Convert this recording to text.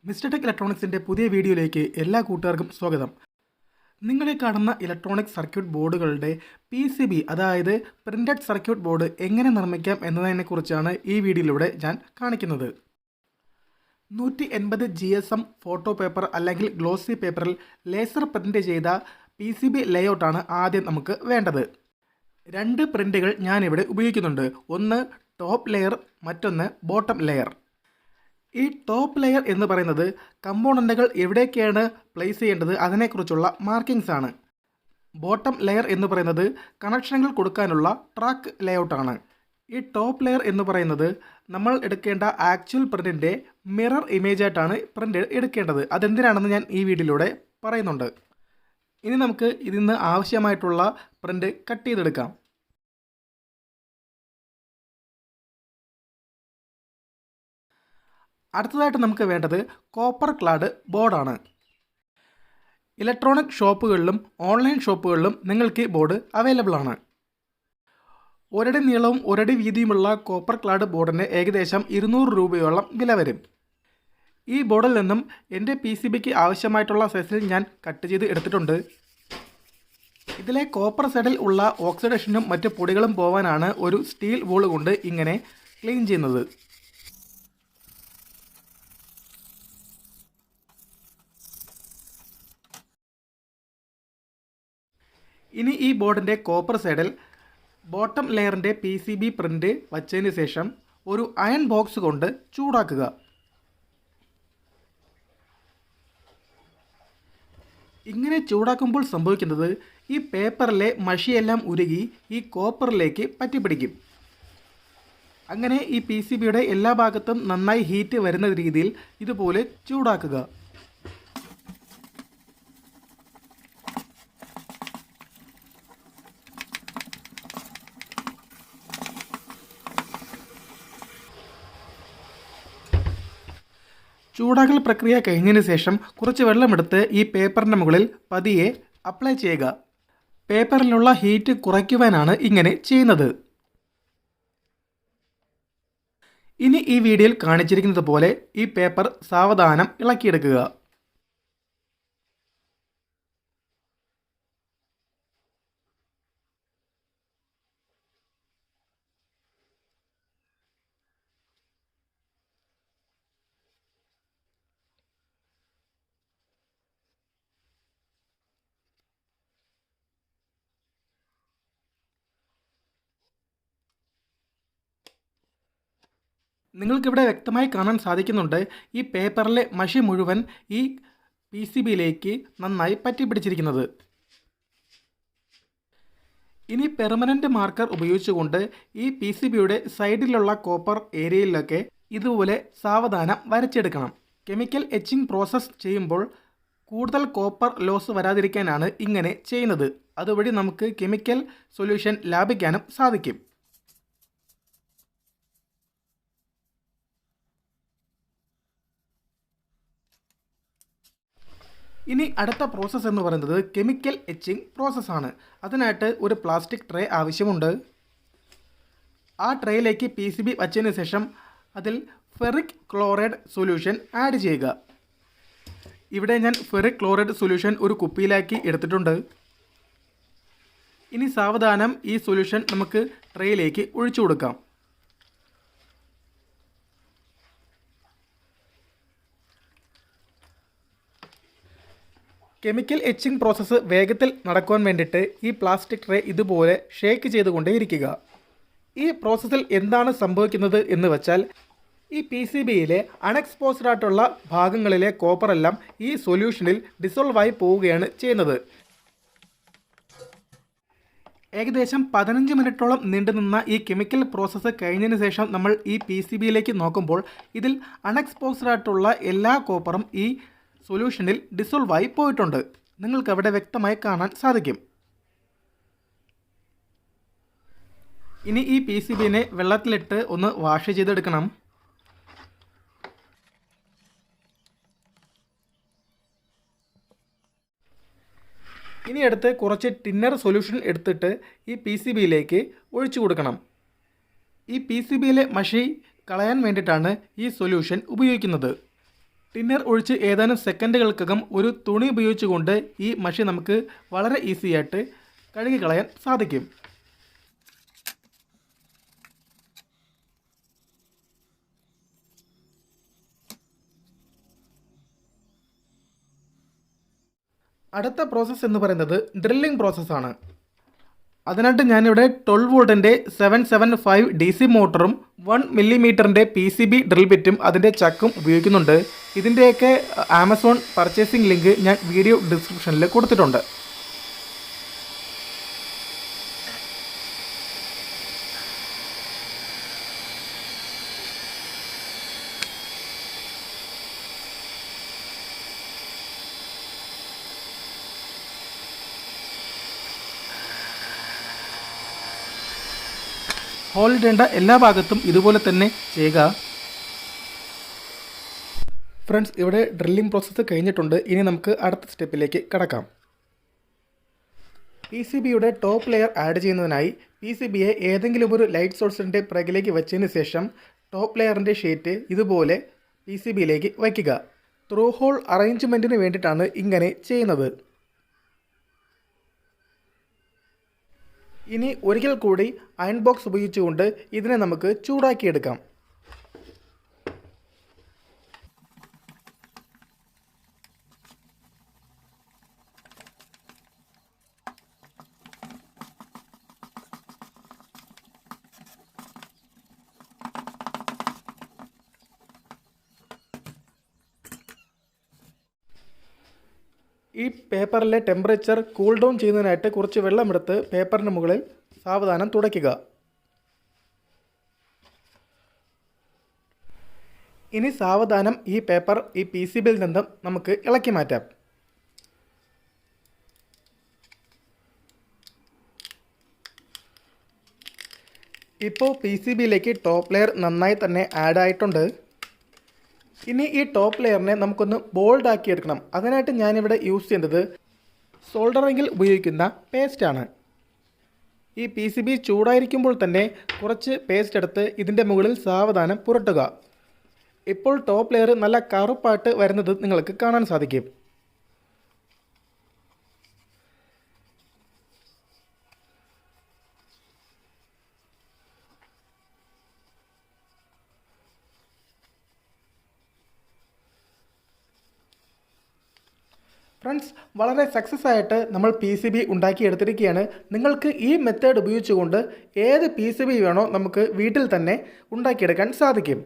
Mister tech ഇലക്ട്രോണിക്സിൻ്റെ പുതിയ വീഡിയോയിലേക്ക് എല്ലാ കൂട്ടുകാർക്കും സ്വാഗതം. നിങ്ങളീ കാണുന്ന ഇലക്ട്രോണിക് സർക്യൂട്ട് ബോർഡുകളുടെ PCB അതായത് പ്രിൻറ്റഡ് സർക്യൂട്ട് ബോർഡ് എങ്ങനെ നിർമ്മിക്കാം എന്നതിനെക്കുറിച്ചാണ് ഈ വീഡിയോയിലൂടെ ഞാൻ കാണിക്കുന്നത്. 180 GSM ഫോട്ടോ പേപ്പർ അല്ലെങ്കിൽ ഗ്ലോസി പേപ്പറിൽ ലേസർ പ്രിൻ്റ് ചെയ്ത PCB ലേഔട്ടാണ് ആദ്യം നമുക്ക് വേണ്ടത്. രണ്ട് പ്രിൻ്റുകൾ ഞാനിവിടെ ഉപയോഗിക്കുന്നുണ്ട്. ഒന്ന് ടോപ്പ് ലെയർ, മറ്റൊന്ന് ബോട്ടം ലെയർ. ഈ ടോപ്പ് ലെയർ എന്ന് പറയുന്നത് കമ്പോണൻറ്റുകൾ എവിടേക്കാണ് പ്ലേസ് ചെയ്യേണ്ടത് അതിനെക്കുറിച്ചുള്ള മാർക്കിങ്സ് ആണ്. ബോട്ടം ലെയർ എന്ന് പറയുന്നത് കണക്ഷനുകൾ കൊടുക്കാനുള്ള ട്രാക്ക് ലേഔട്ടാണ്. ഈ ടോപ്പ് ലെയർ എന്ന് പറയുന്നത് നമ്മൾ എടുക്കേണ്ട ആക്ച്വൽ പ്രിൻറ്റിൻ്റെ മിറർ ഇമേജായിട്ടാണ് പ്രിൻ്റ് എടുക്കേണ്ടത്. അതെന്തിനാണെന്ന് ഞാൻ ഈ വീഡിയോയിലൂടെ പറയുന്നുണ്ട്. ഇനി നമുക്ക് ഇതിൽ നിന്ന് ആവശ്യമായിട്ടുള്ള പ്രിൻ്റ് കട്ട് ചെയ്തെടുക്കാം. അടുത്തതായിട്ട് നമുക്ക് വേണ്ടത് കോപ്പർ ക്ലാഡ് ബോർഡാണ്. ഇലക്ട്രോണിക് ഷോപ്പുകളിലും ഓൺലൈൻ ഷോപ്പുകളിലും നിങ്ങൾക്ക് ഈ ബോർഡ് അവൈലബിൾ ആണ്. ഒരടി നീളവും ഒരടി വീതിയുമുള്ള കോപ്പർ ക്ലാഡ് ബോർഡിന് ഏകദേശം 200 രൂപയോളം വില വരും. ഈ ബോർഡിൽ നിന്നും എൻ്റെ PCBക്ക് ആവശ്യമായിട്ടുള്ള സൈസിൽ ഞാൻ കട്ട് ചെയ്ത് എടുത്തിട്ടുണ്ട്. ഇതിലെ കോപ്പർ സൈഡിൽ ഉള്ള ഓക്സിഡേഷനും മറ്റ് പൊടികളും പോവാനാണ് ഒരു സ്റ്റീൽ വൂൾ കൊണ്ട് ഇങ്ങനെ ക്ലീൻ ചെയ്യുന്നത്. ഇനി ഈ ബോർഡിൻ്റെ കോപ്പർ സൈഡിൽ ബോട്ടം ലെയറിൻ്റെ PCB പ്രിൻ്റ് വച്ചതിന് ശേഷം ഒരു അയൺ ബോക്സ് കൊണ്ട് ചൂടാക്കുക. ഇങ്ങനെ ചൂടാക്കുമ്പോൾ സംഭവിക്കുന്നത് ഈ പേപ്പറിലെ മഷിയെല്ലാം ഉരുകി ഈ കോപ്പറിലേക്ക് പറ്റിപ്പിടിക്കും. അങ്ങനെ ഈ PCBയുടെ എല്ലാ ഭാഗത്തും നന്നായി ഹീറ്റ് വരുന്ന രീതിയിൽ ഇതുപോലെ ചൂടാക്കുക. ചൂടാക്കൽ പ്രക്രിയ കഴിഞ്ഞതിന് ശേഷം കുറച്ച് വെള്ളമെടുത്ത് ഈ പേപ്പറിൻ്റെ മുകളിൽ പതിയെ അപ്ലൈ ചെയ്യുക. പേപ്പറിലുള്ള ഹീറ്റ് കുറയ്ക്കുവാനാണ് ഇങ്ങനെ ചെയ്യുന്നത്. ഇനി ഈ വീഡിയോയിൽ കാണിച്ചിരിക്കുന്നത് പോലെ ഈ പേപ്പർ സാവധാനം ഇളക്കിയെടുക്കുക. നിങ്ങൾക്കിവിടെ വ്യക്തമായി കാണാൻ സാധിക്കുന്നുണ്ട് ഈ പേപ്പറിലെ മഷി മുഴുവൻ ഈ PCBയിലേക്ക് നന്നായി പറ്റിപ്പിടിച്ചിരിക്കുന്നത്. ഇനി പെർമനൻ്റ് മാർക്കർ ഉപയോഗിച്ചുകൊണ്ട് ഈ PCBയുടെ സൈഡിലുള്ള കോപ്പർ ഏരിയയിലൊക്കെ ഇതുപോലെ സാവധാനം വരച്ചെടുക്കണം. കെമിക്കൽ എച്ചിങ് പ്രോസസ്സ് ചെയ്യുമ്പോൾ കൂടുതൽ കോപ്പർ ലോസ് വരാതിരിക്കാനാണ് ഇങ്ങനെ ചെയ്യുന്നത്. അതുവഴി നമുക്ക് കെമിക്കൽ സൊല്യൂഷൻ ലാഭിക്കാനും സാധിക്കും. ഇനി അടുത്ത പ്രോസസ്സ് എന്ന് പറയുന്നത് കെമിക്കൽ എച്ചിങ് പ്രോസസ്സാണ്. അതിനായിട്ട് ഒരു പ്ലാസ്റ്റിക് ട്രേ ആവശ്യമുണ്ട്. ആ ട്രേയിലേക്ക് PCB വച്ചതിന് ശേഷം അതിൽ ഫെറിക് ക്ലോറൈഡ് സൊല്യൂഷൻ ആഡ് ചെയ്യുക. ഇവിടെ ഞാൻ ഫെറിക് ക്ലോറൈഡ് സൊല്യൂഷൻ ഒരു കുപ്പിയിലാക്കി എടുത്തിട്ടുണ്ട്. ഇനി സാവധാനം ഈ സൊല്യൂഷൻ നമുക്ക് ട്രേയിലേക്ക് ഒഴിച്ചു കൊടുക്കാം. കെമിക്കൽ എച്ചിങ് പ്രോസസ്സ് വേഗത്തിൽ നടക്കുവാൻ വേണ്ടിയിട്ട് ഈ പ്ലാസ്റ്റിക് ട്രേ ഇതുപോലെ ഷേക്ക് ചെയ്തുകൊണ്ടേയിരിക്കുക. ഈ പ്രോസസ്സിൽ എന്താണ് സംഭവിക്കുന്നത് എന്ന് വെച്ചാൽ ഈ PCBയിലെ അൺഎക്സ്പോസ്ഡ് ആയിട്ടുള്ള ഭാഗങ്ങളിലെ കോപ്പറെല്ലാം ഈ സൊല്യൂഷനിൽ ഡിസോൾവായി പോവുകയാണ് ചെയ്യുന്നത്. ഏകദേശം 15 മിനിറ്റോളം നീണ്ടുനിന്ന ഈ കെമിക്കൽ പ്രോസസ്സ് കഴിഞ്ഞതിന് ശേഷം നമ്മൾ ഈ PCBയിലേക്ക് നോക്കുമ്പോൾ ഇതിൽ അൺഎക്സ്പോസ്ഡ് ആയിട്ടുള്ള എല്ലാ കോപ്പറും ഈ സൊല്യൂഷനിൽ ഡിസോൾവായി പോയിട്ടുണ്ട്. നിങ്ങൾക്ക് അവിടെ വ്യക്തമായി കാണാൻ സാധിക്കും. ഇനി ഈ PCBനെ വെള്ളത്തിലിട്ട് ഒന്ന് വാഷ് ചെയ്തെടുക്കണം. ഇനി അടുത്ത് കുറച്ച് ടിന്നർ സൊല്യൂഷൻ എടുത്തിട്ട് ഈ PCBയിലേക്ക് ഒഴിച്ചു കൊടുക്കണം. ഈ PCBയിലെ മഷി കളയാൻ വേണ്ടിയിട്ടാണ് ഈ സൊല്യൂഷൻ ഉപയോഗിക്കുന്നത്. ടിന്നർ ഒഴിച്ച് ഏതാനും സെക്കൻഡുകൾക്കകം ഒരു തുണി ഉപയോഗിച്ചുകൊണ്ട് ഈ മഷി നമുക്ക് വളരെ ഈസി ആയിട്ട് കഴുകി കളയാൻ സാധിക്കും. അടുത്ത പ്രോസസ്സ് എന്ന് പറയുന്നത് ഡ്രില്ലിംഗ് പ്രോസസ്സാണ്. അതിനായിട്ട് ഞാനിവിടെ 12 വോൾട്ടിൻ്റെ 775 DC മോട്ടറും 1 മില്ലിമീറ്ററിൻ്റെ PCB ഡ്രിൽ ബിറ്റും അതിൻ്റെ ചക്കും ഉപയോഗിക്കുന്നുണ്ട്. ഇതിൻ്റെയൊക്കെ ആമസോൺ പർച്ചേസിംഗ് ലിങ്ക് ഞാൻ വീഡിയോ ഡിസ്ക്രിപ്ഷനിൽ കൊടുത്തിട്ടുണ്ട്. ഹോളിടേണ്ട എല്ലാ ഭാഗത്തും ഇതുപോലെ തന്നെ ചെയ്യുക. ഫ്രണ്ട്സ്, ഇവിടെ ഡ്രില്ലിംഗ് പ്രോസസ്സ് കഴിഞ്ഞിട്ടുണ്ട്. ഇനി നമുക്ക് അടുത്ത സ്റ്റെപ്പിലേക്ക് കടക്കാം. PCBയുടെ ടോപ്പ് ലെയർ ആഡ് ചെയ്യുന്നതിനായി PCBയെ ഏതെങ്കിലും ഒരു ലൈറ്റ് സോഴ്സിൻ്റെ പിറകിലേക്ക് വെച്ചതിന് ശേഷം ടോപ്പ് ലെയറിൻ്റെ ഷീറ്റ് ഇതുപോലെ PCBയിലേക്ക് വയ്ക്കുക. ത്രൂ ഹോൾ അറേഞ്ച്മെൻറ്റിന് വേണ്ടിയിട്ടാണ് ഇങ്ങനെ ചെയ്യുന്നത്. ഇനി ഒരിക്കൽ കൂടി അയൺ ബോക്സ് ഉപയോഗിച്ചുകൊണ്ട് ഇതിനെ നമുക്ക് ചൂടാക്കിയെടുക്കാം. ഈ പേപ്പറിലെ ടെമ്പറേച്ചർ കൂൾ ഡൗൺ ചെയ്യുന്നതിനായിട്ട് കുറച്ച് വെള്ളമെടുത്ത് പേപ്പറിന് മുകളിൽ സാവധാനം തുടയ്ക്കുക. ഇനി സാവധാനം ഈ പേപ്പർ ഈ PCBയിൽ നിന്നും നമുക്ക് ഇളക്കി മാറ്റാം. ഇപ്പോൾ PCBയിലേക്ക് ടോപ്പ് ലെയർ നന്നായി തന്നെ ആഡ് ആയിട്ടുണ്ട്. ഇനി ഈ ടോപ്പ് ലെയറിനെ നമുക്കൊന്ന് ബോൾഡ് ആക്കി എടുക്കണം. അതിനായിട്ട് ഞാനിവിടെ യൂസ് ചെയ്യുന്നത് സോൾഡറിങ്ങിൽ ഉപയോഗിക്കുന്ന പേസ്റ്റാണ്. ഈ PCB ചൂടായിരിക്കുമ്പോൾ തന്നെ കുറച്ച് പേസ്റ്റ് എടുത്ത് ഇതിൻ്റെ മുകളിൽ സാവധാനം പുരട്ടുക. ഇപ്പോൾ ടോപ്പ് ലെയർ നല്ല കറുപ്പായിട്ട് വരുന്നത് നിങ്ങൾക്ക് കാണാൻ സാധിക്കും. ഫ്രണ്ട്സ്, വളരെ സക്സസ് ആയിട്ട് നമ്മൾ PCB ഉണ്ടാക്കിയെടുത്തിരിക്കുകയാണ്. നിങ്ങൾക്ക് ഈ മെത്തേഡ് ഉപയോഗിച്ചുകൊണ്ട് ഏത് PCB വേണോ നമുക്ക് വീട്ടിൽ തന്നെ ഉണ്ടാക്കിയെടുക്കാൻ സാധിക്കും.